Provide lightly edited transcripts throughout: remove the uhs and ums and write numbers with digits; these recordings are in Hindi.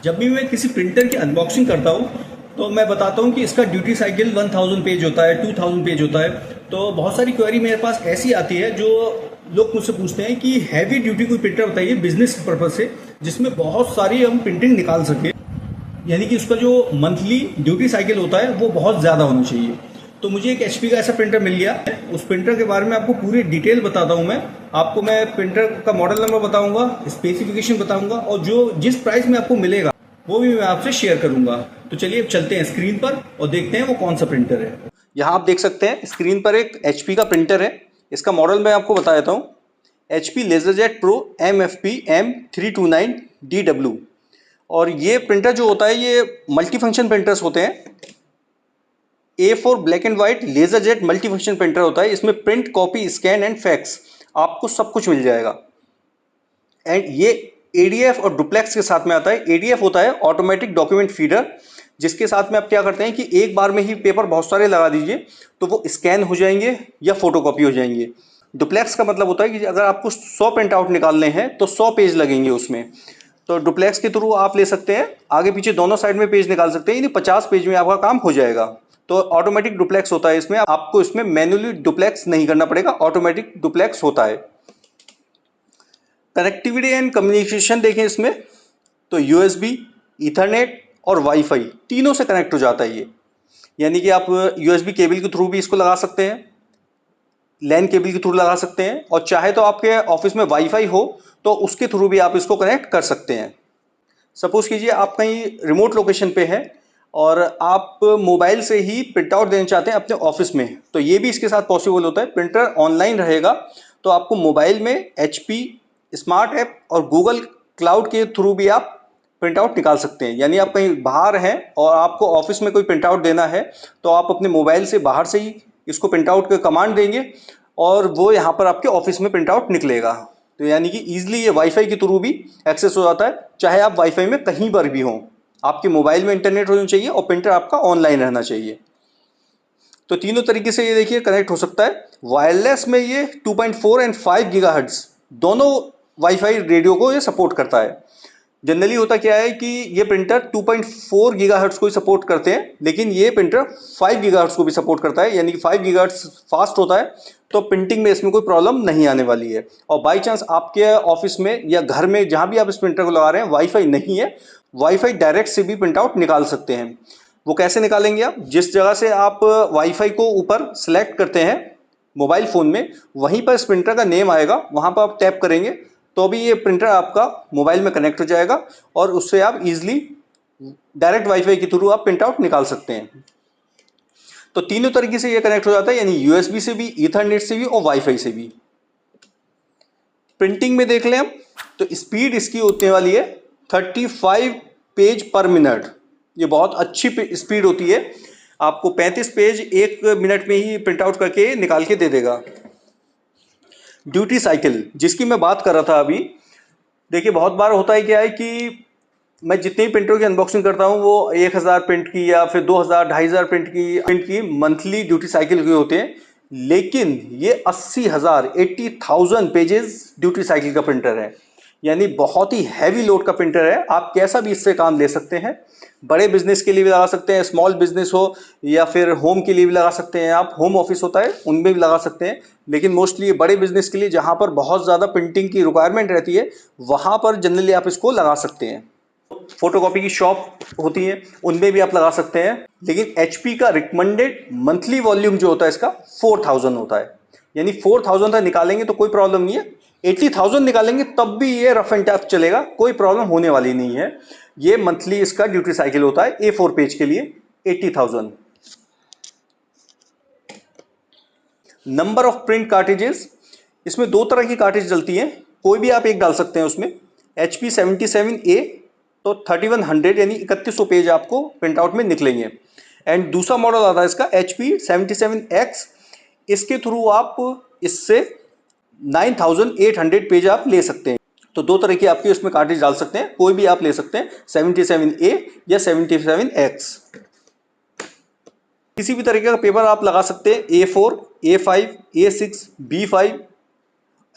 जब भी मैं किसी प्रिंटर की अनबॉक्सिंग करता हूँ तो मैं बताता हूँ कि इसका ड्यूटी साइकिल 1000 पेज होता है, 2000 पेज होता है। तो बहुत सारी क्वेरी मेरे पास ऐसी आती है जो लोग मुझसे पूछते हैं कि हैवी ड्यूटी कोई प्रिंटर बताइए बिजनेस पर्पज से, जिसमें बहुत सारी हम प्रिंटिंग निकाल सके, यानी कि उसका जो मंथली ड्यूटी साइकिल होता है वो बहुत ज़्यादा होना चाहिए। तो मुझे एक एचपी का ऐसा प्रिंटर मिल गया। उस प्रिंटर के बारे में आपको पूरी डिटेल बताता हूँ मैं। आपको मैं प्रिंटर का मॉडल नंबर बताऊंगा, स्पेसिफिकेशन बताऊंगा, और जो जिस प्राइस में आपको मिलेगा वो भी मैं आपसे शेयर करूंगा। तो चलिए अब चलते हैं स्क्रीन पर और देखते हैं वो कौन सा प्रिंटर है। यहाँ आप देख सकते हैं स्क्रीन पर एक एचपी का प्रिंटर है। इसका मॉडल मैं आपको बता देता हूँ, HP LaserJet Pro MFP M329DW। और ये प्रिंटर जो होता है ये मल्टी फंक्शन प्रिंटर्स होते हैं। A4 black and white laser jet multi function printer होता है। इसमें print, copy, scan and fax आपको सब कुछ मिल जाएगा। एंड ये ADF और डुप्लेक्स के साथ में आता है। ADF होता है ऑटोमेटिक डॉक्यूमेंट फीडर, जिसके साथ में आप क्या करते हैं कि एक बार में ही पेपर बहुत सारे लगा दीजिए तो वो स्कैन हो जाएंगे या फोटोकॉपी हो जाएंगे। डुप्लेक्स का मतलब होता है कि अगर आपको 100 प्रिंट आउट निकालने हैं तो 100 पेज लगेंगे उसमें। तो डुप्लेक्स के थ्रू आप ले सकते हैं, आगे पीछे दोनों साइड में पेज निकाल सकते हैं, यानी 50 पेज में आपका काम हो जाएगा। तो ऑटोमेटिक डुप्लेक्स होता है इसमें, आपको इसमें मैन्युअली डुप्लेक्स नहीं करना पड़ेगा, ऑटोमेटिक डुप्लेक्स होता है। कनेक्टिविटी एंड कम्युनिकेशन देखें इसमें तो USB, ईथरनेट और वाईफाई तीनों से कनेक्ट हो जाता है ये। यानी कि आप USB केबल के थ्रू भी इसको लगा सकते हैं, लैन केबल के थ्रू लगा सकते हैं, और चाहे तो आपके ऑफिस में वाईफाई हो तो उसके थ्रू भी आप इसको कनेक्ट कर सकते हैं। सपोज कीजिए आप कहीं रिमोट लोकेशन पे हैं और आप मोबाइल से ही प्रिंट आउट देना चाहते हैं अपने ऑफिस में, तो ये भी इसके साथ पॉसिबल होता है। प्रिंटर ऑनलाइन रहेगा तो आपको मोबाइल में HP स्मार्ट ऐप और गूगल क्लाउड के थ्रू भी आप प्रिंट आउट निकाल सकते हैं। यानी आप कहीं बाहर हैं और आपको ऑफिस में कोई प्रिंट आउट देना है तो आप अपने मोबाइल से बाहर से ही इसको प्रिंट आउट का कमांड देंगे और वो यहाँ पर आपके ऑफिस में प्रिंट आउट निकलेगा। तो यानी कि इजीली ये वाईफाई के थ्रू भी एक्सेस हो जाता है, चाहे आप वाईफाई में कहीं पर भी हों। आपके मोबाइल में इंटरनेट होना चाहिए और प्रिंटर आपका ऑनलाइन रहना चाहिए। तो तीनों तरीके से ये देखिए कनेक्ट हो सकता है। वायरलेस में ये 2.4 एंड 5 गीगाहर्ट्ज दोनों वाईफाई रेडियो को ये सपोर्ट करता है। जनरली होता क्या है कि ये प्रिंटर 2.4 गीगाहर्ट्ज को ही सपोर्ट करते हैं, लेकिन ये प्रिंटर 5 गीगाहर्ट्ज को भी सपोर्ट करता है, यानी कि 5 गीगाहर्ट्ज फास्ट होता है। तो प्रिंटिंग में इसमें कोई प्रॉब्लम नहीं आने वाली है। और बाई चांस आपके ऑफिस में या घर में जहां भी आप इस प्रिंटर को लगा रहे हैं वाईफाई नहीं है, वाईफाई डायरेक्ट से भी प्रिंट आउट निकाल सकते हैं। वो कैसे निकालेंगे? आप जिस जगह से आप वाईफाई को ऊपर सेलेक्ट करते हैं मोबाइल फोन में, वहीं पर इस प्रिंटर का नेम आएगा, वहां पर आप टैप करेंगे तो भी ये प्रिंटर आपका मोबाइल में कनेक्ट हो जाएगा और उससे आप इजीली डायरेक्ट वाईफाई के थ्रू आप प्रिंट आउट निकाल सकते हैं। तो तीनों तरीके से ये कनेक्ट हो जाता है, यानी USB से भी, ईथरनेट से भी और वाईफाई से भी। प्रिंटिंग में देख लें हम तो स्पीड इसकी होने वाली है 35 पेज पर मिनट। ये बहुत अच्छी स्पीड होती है, आपको 35 पेज 1 मिनट में ही प्रिंट आउट करके निकाल के दे देगा। ड्यूटी साइकिल जिसकी मैं बात कर रहा था अभी, देखिए बहुत बार होता है क्या है कि मैं जितनी प्रिंटरों की अनबॉक्सिंग करता हूँ वो 1000 प्रिंट की या फिर 2000 2500 प्रिंट की मंथली ड्यूटी साइकिल के होते हैं, लेकिन ये 80,000 पेजेस ड्यूटी साइकिल का प्रिंटर है। यानी बहुत ही हैवी लोड का प्रिंटर है। आप कैसा भी इससे काम ले सकते हैं, बड़े बिजनेस के लिए भी लगा सकते हैं, स्मॉल बिजनेस हो या फिर होम के लिए भी लगा सकते हैं, आप होम ऑफिस होता है उनमें भी लगा सकते हैं, लेकिन मोस्टली बड़े बिजनेस के लिए जहां पर बहुत ज़्यादा प्रिंटिंग की रिक्वायरमेंट रहती है वहां पर जनरली आप इसको लगा सकते हैं। फोटोकॉपी की शॉप होती है उनमें भी आप लगा सकते हैं, लेकिन HP का रिकमेंडेड मंथली वॉल्यूम जो होता है इसका 4000 होता है। यानी 4000 तक निकालेंगे तो कोई प्रॉब्लम नहीं है, 80,000 निकालेंगे तब भी ये रफ एंड टफ चलेगा, कोई प्रॉब्लम होने वाली नहीं है। ये मंथली इसका ड्यूटी साइकिल होता है A4 पेज के लिए 80,000। नंबर ऑफ प्रिंट कार्ट्रिजेस, इसमें दो तरह की कार्ट्रिज डलती हैं, कोई भी आप एक डाल सकते हैं उसमें। HP 77A तो 3100 यानी 3100 पेज आपको प्रिंट आउट में निकलेंगे। एंड दूसरा मॉडल आता है इसका HP 77X, इसके थ्रू आप इससे 9800 पेज आप ले सकते हैं। तो दो तरह की आपकी उसमें कार्ट्रिज डाल सकते हैं, कोई भी आप ले सकते हैं, 77A या 77X। किसी भी तरीके का पेपर आप लगा सकते हैं, A4, A5, A6, B5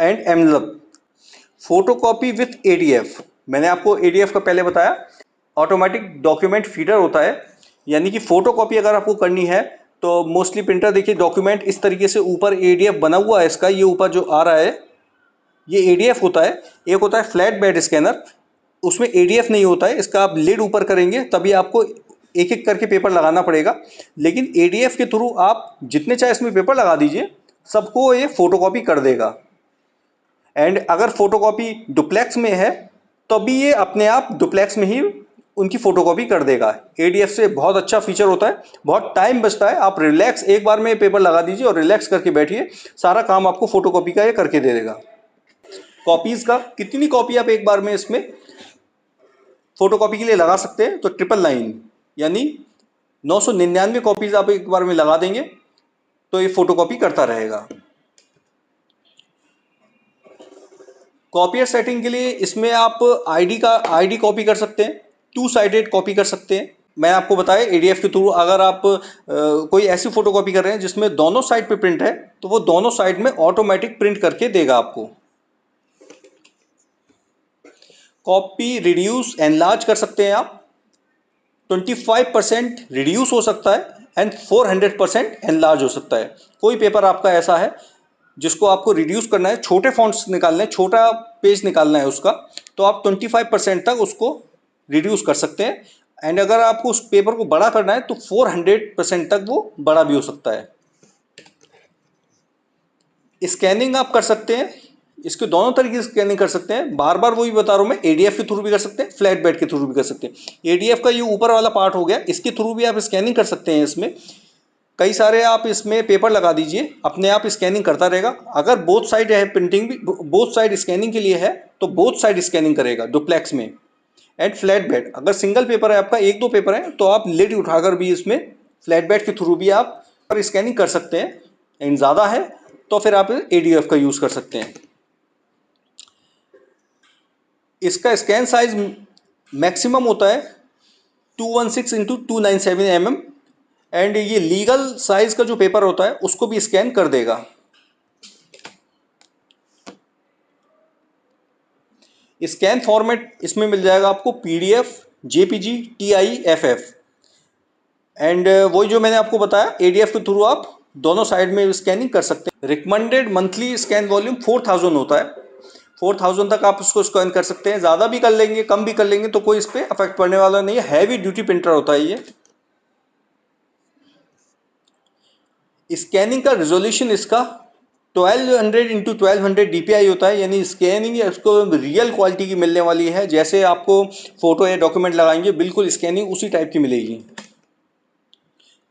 and envelope. Photocopy with ADF, मैंने आपको ADF का पहले बताया। ऑटोमेटिक डॉक्यूमेंट फीडर होता है, यानी कि फोटो कॉपी अगर आपको करनी है तो मोस्टली प्रिंटर देखिए डॉक्यूमेंट इस तरीके से ऊपर एडीएफ बना हुआ है इसका, ये ऊपर जो आ रहा है ये एडीएफ होता है। एक होता है फ्लैट बेड स्कैनर, उसमें एडीएफ नहीं होता है, इसका आप लिड ऊपर करेंगे तभी आपको एक एक करके पेपर लगाना पड़ेगा। लेकिन एडीएफ के थ्रू आप जितने चाहे इसमें पेपर लगा दीजिए, सबको ये फोटोकॉपी कर देगा। एंड अगर फोटोकॉपी डुप्लेक्स में है तो भी ये अपने आप डुप्लेक्स में ही उनकी फोटोकॉपी कर देगा। एडीएफ से बहुत अच्छा फीचर होता है, बहुत टाइम बचता है। आप रिलैक्स एक बार में पेपर लगा दीजिए और रिलैक्स करके बैठिए, सारा काम आपको फोटोकॉपी का ये करके दे देगा। कॉपीज का कितनी कॉपी आप एक बार में इसमें फोटोकॉपी के लिए लगा सकते हैं, तो 999 यानी 999 कॉपीज आप एक बार में लगा देंगे तो ये फोटोकॉपी करता रहेगा। कॉपियर सेटिंग के लिए इसमें आप आईडी कॉपी कर सकते हैं, 2 साइडेड कॉपी कर सकते हैं। मैंने आपको बताया एडीएफ के थ्रू अगर आप कोई ऐसी फोटो कॉपी कर रहे हैं जिसमें दोनों साइड पे प्रिंट है तो वो दोनों साइड में ऑटोमेटिक प्रिंट करके देगा आपको। कॉपी रिड्यूस एनलार्ज कर सकते हैं आप, 25% रिड्यूस हो सकता है एंड 400% एनलार्ज हो सकता है। कोई पेपर आपका ऐसा है जिसको आपको रिड्यूस करना है, छोटे फॉन्ट्स निकालने हैं, छोटा पेज निकालना है उसका, तो आप 25% तक उसको रिड्यूस कर सकते हैं। एंड अगर आपको उस पेपर को बड़ा करना है तो 400% तक वो बड़ा भी हो सकता है। स्कैनिंग आप कर सकते हैं, इसके दोनों तरीके से स्कैनिंग कर सकते हैं। बार बार वही बता रहा हूं मैं, एडीएफ के थ्रू भी कर सकते हैं, फ्लैट बेड के थ्रू भी कर सकते हैं। एडीएफ का ये ऊपर वाला पार्ट हो गया, इसके थ्रू भी आप स्कैनिंग कर सकते हैं। इसमें कई सारे आप इसमें पेपर लगा दीजिए, अपने आप स्कैनिंग करता रहेगा। अगर बोथ साइड है प्रिंटिंग भी, बोथ साइड स्कैनिंग के लिए है तो बोथ साइड स्कैनिंग करेगा डुप्लेक्स में। एंड फ्लैट बेड अगर सिंगल पेपर है आपका, 1-2 पेपर है, तो आप लिड उठाकर भी इसमें फ्लैट बेड के थ्रू भी आप स्कैनिंग कर सकते हैं। एंड ज़्यादा है तो फिर आप एडीएफ का यूज़ कर सकते हैं। इसका स्कैन साइज मैक्सिमम होता है 216x297 mm एंड ये लीगल साइज का जो पेपर होता है उसको भी स्कैन कर देगा। स्कैन फॉर्मेट इसमें मिल जाएगा आपको पीडीएफ, जेपीजी, टीआईएफएफ एंड वही जो मैंने आपको बताया एडीएफ के थ्रू आप दोनों साइड में स्कैनिंग कर सकते हैं। रिकमेंडेड मंथली स्कैन वॉल्यूम 4000 होता है, 4000 तक आप इसको स्कैन कर सकते हैं। ज़्यादा भी कर लेंगे कम भी कर लेंगे तो कोई इस पर अफेक्ट पड़ने वाला नहीं है। हैवी ड्यूटी प्रिंटर होता है ये। स्कैनिंग का रिजोल्यूशन इसका 1200x1200 DPI होता है, यानी स्कैनिंग इसको रियल क्वालिटी की मिलने वाली है। जैसे आपको फोटो या डॉक्यूमेंट लगाएंगे बिल्कुल स्कैनिंग उसी टाइप की मिलेगी।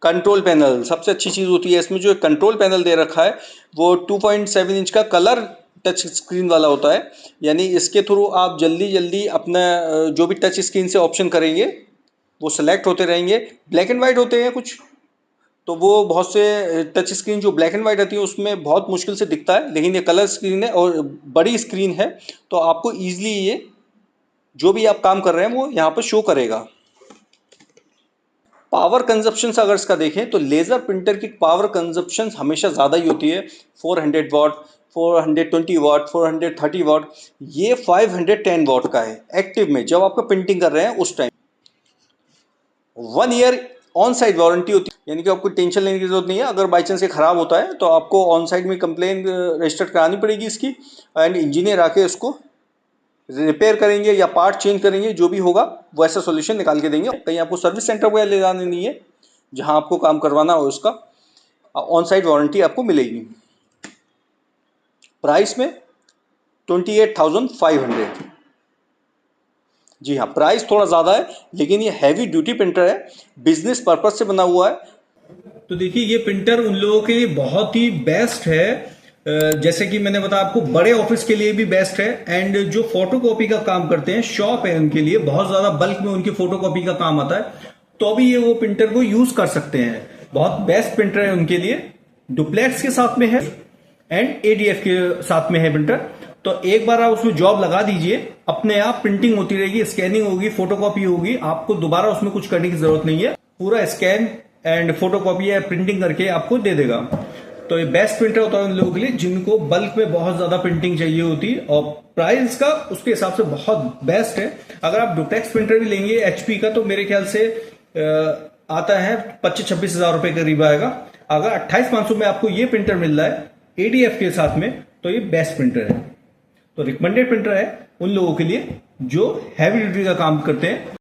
कंट्रोल पैनल सबसे अच्छी चीज़ होती है इसमें, जो कंट्रोल पैनल दे रखा है वो 2.7 इंच का कलर टच स्क्रीन वाला होता है, यानी इसके थ्रू आप जल्दी जल्दी अपना जो भी टच स्क्रीन से ऑप्शन करेंगे वो सेलेक्ट होते रहेंगे। ब्लैक एंड वाइट होते हैं कुछ, तो वो बहुत से टच स्क्रीन जो ब्लैक एंड वाइट आती है उसमें बहुत मुश्किल से दिखता है, लेकिन ये कलर स्क्रीन है और बड़ी स्क्रीन है तो आपको ईजिली ये जो भी आप काम कर रहे हैं वो यहाँ पर शो करेगा। पावर कंजप्शन अगर इसका देखें तो लेज़र प्रिंटर की पावर कंजप्शन हमेशा ज़्यादा ही होती है, 400 वाट, 420 वाट, 430 वाट। ये 510 वाट का है एक्टिव में, जब आपका प्रिंटिंग कर रहे हैं उस time. 1 year on side warranty होती है, यानी कि आपको टेंशन लेने की जरूरत नहीं है। अगर बाई चांस ये खराब होता है तो आपको ऑन साइड में कंप्लेन रजिस्टर करानी पड़ेगी इसकी, एंड इंजीनियर आके इसको रिपेयर करेंगे या पार्ट चेंज करेंगे, जो भी होगा वो ऐसा सॉल्यूशन निकाल के देंगे। कहीं आपको सर्विस सेंटर को ले जाने नहीं है, जहां आपको काम करवाना हो उसका ऑन साइड वारंटी आपको मिलेगी। प्राइस में 28,500। जी हाँ, प्राइस थोड़ा ज़्यादा है, लेकिन ये हैवी ड्यूटी प्रिंटर है, बिजनेस पर्पज से बना हुआ है। तो देखिए ये प्रिंटर उन लोगों के लिए बहुत ही बेस्ट है, जैसे कि मैंने बताया आपको बड़े ऑफिस के लिए भी बेस्ट है। एंड जो फोटोकॉपी का काम करते हैं, शॉप है उनके लिए, बहुत ज्यादा बल्क में उनकी फोटोकॉपी का काम आता है, तो भी ये वो प्रिंटर को यूज कर सकते हैं। बहुत बेस्ट प्रिंटर है उनके लिए। डुप्लेक्स के साथ में है एंड एडीएफ के साथ में है प्रिंटर। तो एक बार आप उसमें जॉब लगा दीजिए, अपने आप प्रिंटिंग होती रहेगी, स्कैनिंग होगी, फोटोकॉपी होगी, आपको दोबारा उसमें कुछ करने की जरूरत नहीं है। पूरा स्कैन एंड फोटोकॉपी या प्रिंटिंग करके आपको दे देगा। तो ये बेस्ट प्रिंटर होता है उन लोगों के लिए जिनको बल्क में बहुत ज्यादा प्रिंटिंग चाहिए होती है, और प्राइस का उसके हिसाब से बहुत बेस्ट है। अगर आप डुप्लेक्स प्रिंटर भी लेंगे एचपी का तो मेरे ख्याल से आता है 25-26 हजार रुपए करीब आएगा। अगर 28,500 में आपको ये प्रिंटर मिल रहा है एडीएफ के साथ में तो ये बेस्ट प्रिंटर है। तो रिकमेंडेड प्रिंटर है उन लोगों के लिए जो हैवी ड्यूटी का काम करते हैं।